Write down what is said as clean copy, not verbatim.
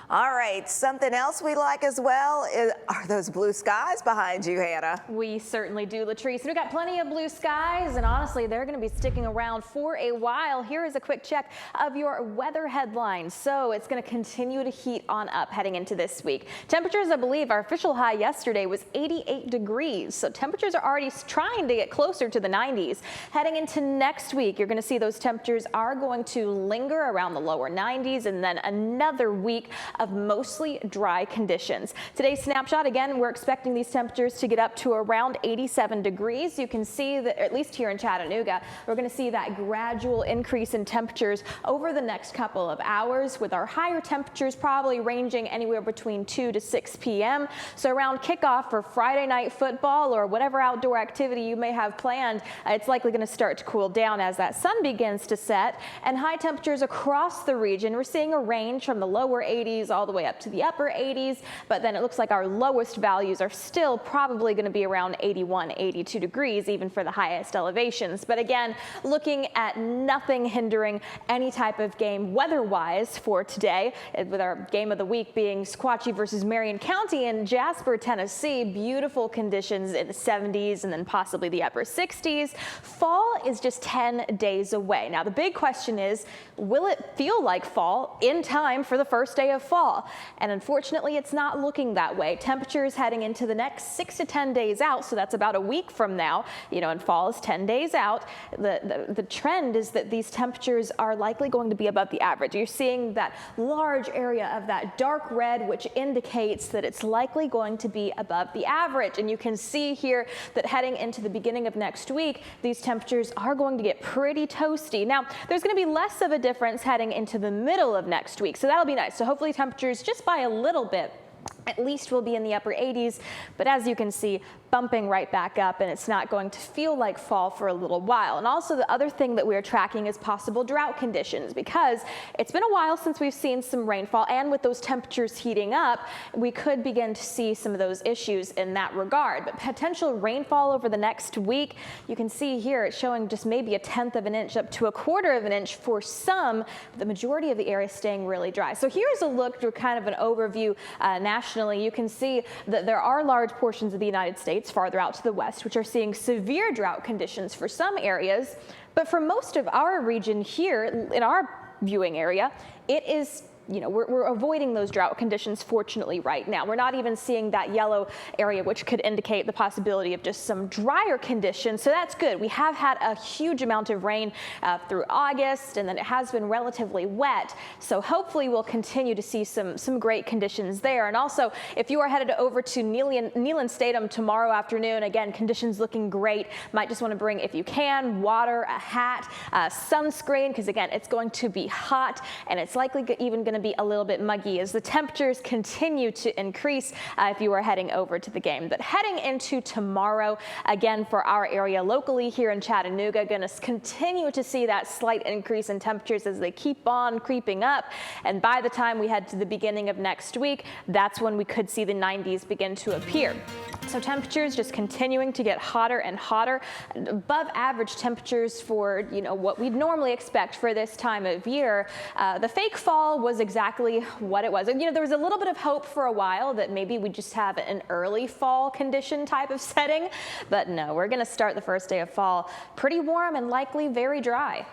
All right, something else we like as well are those blue skies behind you, Hannah. We certainly do, Latrice. We've got plenty of blue skies, and honestly, they're going to be sticking around for a while. Here is a quick check of your weather headlines. So it's going to continue to heat on up heading into this week. Temperatures, I believe, our official high yesterday was 88 degrees. So temperatures are already trying to get closer to the 90s. Heading into next week, you're going to see those temperatures are going to linger around the lower 90s, and then another week of mostly dry conditions. Today's snapshot, again, we're expecting these temperatures to get up to around 87 degrees. You can see that, at least here in Chattanooga, we're going to see that gradual increase in temperatures over the next couple of hours, with our higher temperatures probably ranging anywhere between 2 to 6 p.m. So around kickoff for Friday night football or whatever outdoor activity you may have planned, it's likely going to start to cool down as that sun begins to set, and high temperatures across the region. We're seeing a range from the lower 80s all the way up to the upper 80s, but then it looks like our lowest values are still probably going to be around 81, 82 degrees, even for the highest elevations. But again, looking at nothing hindering any type of game weather-wise for today, with our game of the week being Sequatchie versus Marion County in Jasper, Tennessee. Beautiful conditions in the 70s and then possibly the upper 60s. Fall is just 10 days away. Now, the big question is, will it feel like fall in time for the first day of fall? And unfortunately, it's not looking that way. Temperatures heading into the next 6 to 10 days out, so that's about a week from now, and fall is 10 days out. The trend is that these temperatures are likely going to be above the average. You're seeing that large area of that dark red, which indicates that it's likely going to be above the average. And you can see here that heading into the beginning of next week, these temperatures are going to get pretty toasty. Now, there's going to be less of a difference heading into the middle of next week, so that'll be nice. So hopefully temperatures just by a little bit at least will be in the upper 80s, but as you can see, bumping right back up, and it's not going to feel like fall for a little while. And also the other thing that we're tracking is possible drought conditions, because it's been a while since we've seen some rainfall, and with those temperatures heating up, we could begin to see some of those issues in that regard. But potential rainfall over the next week, you can see here it's showing just maybe 1/10 of an inch up to 1/4 of an inch for some, the majority of the area staying really dry. So here's a look through kind of an overview nationally. You can see that there are large portions of the United States farther out to the west which are seeing severe drought conditions for some areas, but for most of our region here in our viewing area, it is we're avoiding those drought conditions, fortunately, right now. We're not even seeing that yellow area, which could indicate the possibility of just some drier conditions. So that's good. We have had a huge amount of rain through August, and then it has been relatively wet. So hopefully we'll continue to see some great conditions there. And also, if you are headed over to Neyland Stadium tomorrow afternoon, again, conditions looking great. Might just want to bring, if you can, water, a hat, sunscreen, because again, it's going to be hot, and it's likely even going to be a little bit muggy as the temperatures continue to increase if you are heading over to the game. But heading into tomorrow, again, for our area locally here in Chattanooga, going to continue to see that slight increase in temperatures as they keep on creeping up. And by the time we head to the beginning of next week, that's when we could see the 90s begin to appear. So temperatures just continuing to get hotter and hotter, above average temperatures for what we'd normally expect for this time of year. The fake fall was exactly what it was. And there was a little bit of hope for a while that maybe we just have an early fall condition type of setting, but no, we're going to start the first day of fall pretty warm and likely very dry.